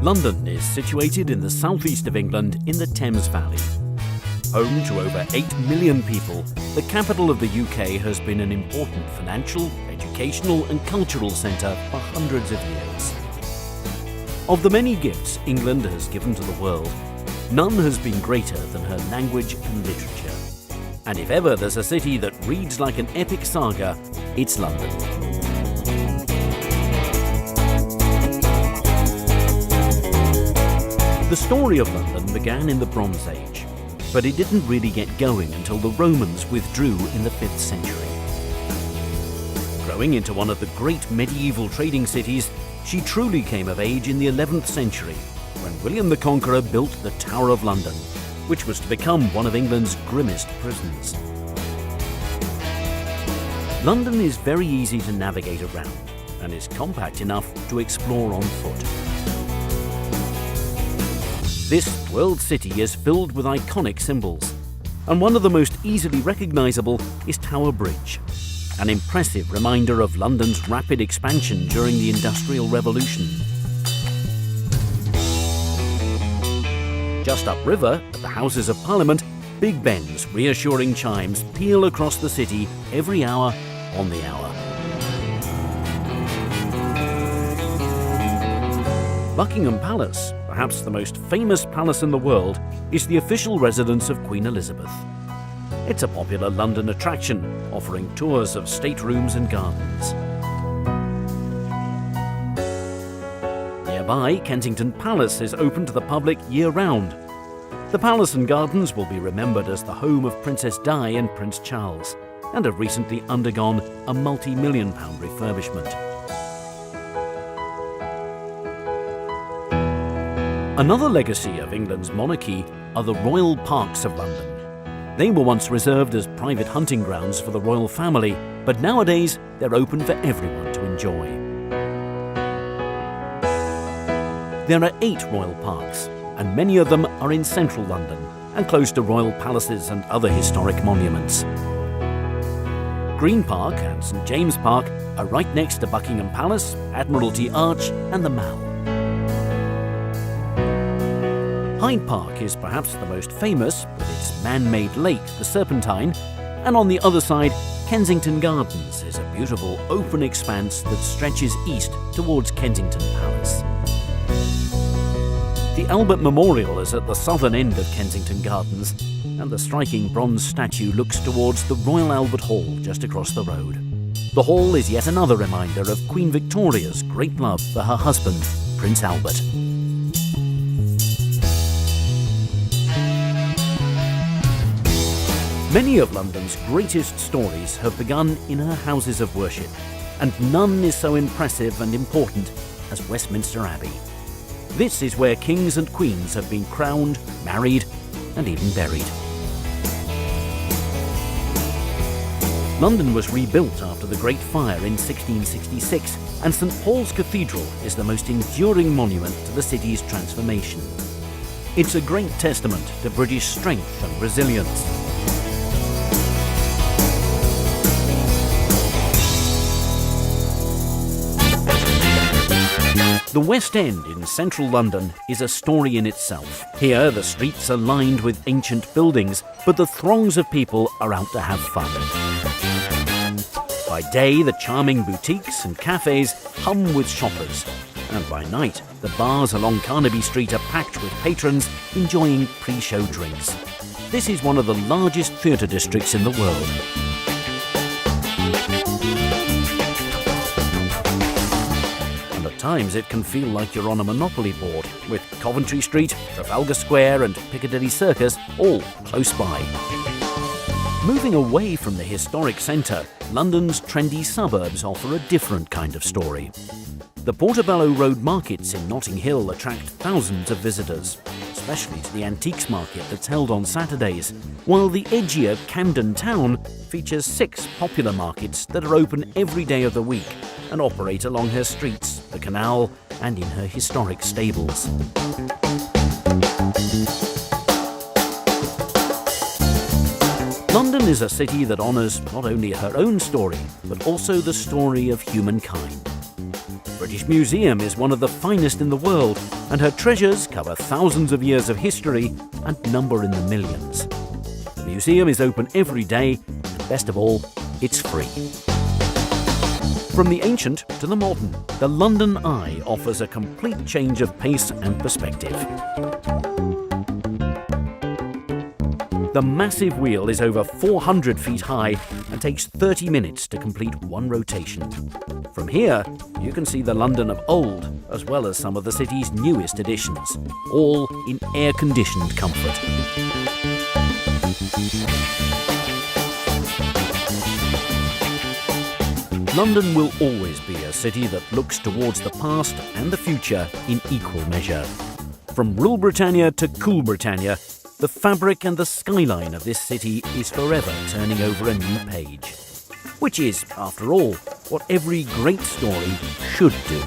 London is situated in the southeast of England in the Thames Valley. Home to over 8 million people, the capital of the UK has been an important financial, educational and cultural centre for hundreds of years. Of the many gifts England has given to the world, none has been greater than her language and literature. And if ever there's a city that reads like an epic saga, it's London. The story of London began in the Bronze Age, but it didn't really get going until the Romans withdrew in the 5th century. Growing into one of the great medieval trading cities, she truly came of age in the 11th century, when William the Conqueror built the Tower of London, which was to become one of England's grimmest prisons. London is very easy to navigate around and is compact enough to explore on foot. This world city is filled with iconic symbols, and one of the most easily recognisable is Tower Bridge, an impressive reminder of London's rapid expansion during the Industrial Revolution. Just upriver, at the Houses of Parliament, Big Ben's reassuring chimes peal across the city every hour on the hour. Buckingham Palace, perhaps the most famous palace in the world, is the official residence of Queen Elizabeth. It's a popular London attraction, offering tours of staterooms and gardens. Nearby, Kensington Palace is open to the public year-round. The palace and gardens will be remembered as the home of Princess Di and Prince Charles, and have recently undergone a multi-million-pound refurbishment. Another legacy of England's monarchy are the royal parks of London. They were once reserved as private hunting grounds for the royal family, but nowadays they're open for everyone to enjoy. There are 8 royal parks, and many of them are in central London and close to royal palaces and other historic monuments. Green Park and St James Park are right next to Buckingham Palace, Admiralty Arch and the Mall. Hyde Park is perhaps the most famous, with its man-made lake, the Serpentine, and on the other side, Kensington Gardens is a beautiful open expanse that stretches east towards Kensington Palace. The Albert Memorial is at the southern end of Kensington Gardens, and the striking bronze statue looks towards the Royal Albert Hall just across the road. The hall is yet another reminder of Queen Victoria's great love for her husband, Prince Albert. Many of London's greatest stories have begun in her houses of worship, and none is so impressive and important as Westminster Abbey. This is where kings and queens have been crowned, married, and even buried. London was rebuilt after the Great Fire in 1666, and St Paul's Cathedral is the most enduring monument to the city's transformation. It's a great testament to British strength and resilience. The West End in central London is a story in itself. Here, the streets are lined with ancient buildings, but the throngs of people are out to have fun. By day, the charming boutiques and cafes hum with shoppers, and by night, the bars along Carnaby Street are packed with patrons enjoying pre-show drinks. This is one of the largest theatre districts in the world. At times it can feel like you're on a Monopoly board, with Coventry Street, Trafalgar Square and Piccadilly Circus all close by. Moving away from the historic centre, London's trendy suburbs offer a different kind of story. The Portobello Road markets in Notting Hill attract thousands of visitors, especially to the antiques market that's held on Saturdays, while the edgier Camden Town features 6 popular markets that are open every day of the week and operate along her streets, the canal, and in her historic stables. London is a city that honours not only her own story, but also the story of humankind. British Museum is one of the finest in the world, and her treasures cover thousands of years of history and number in the millions. The museum is open every day, and best of all, it's free. From the ancient to the modern, the London Eye offers a complete change of pace and perspective. The massive wheel is over 400 feet high and takes 30 minutes to complete one rotation. From here, you can see the London of old, as well as some of the city's newest additions, all in air-conditioned comfort. London will always be a city that looks towards the past and the future in equal measure. From Rule Britannia to Cool Britannia, the fabric and the skyline of this city is forever turning over a new page. Which is, after all, what every great story should do.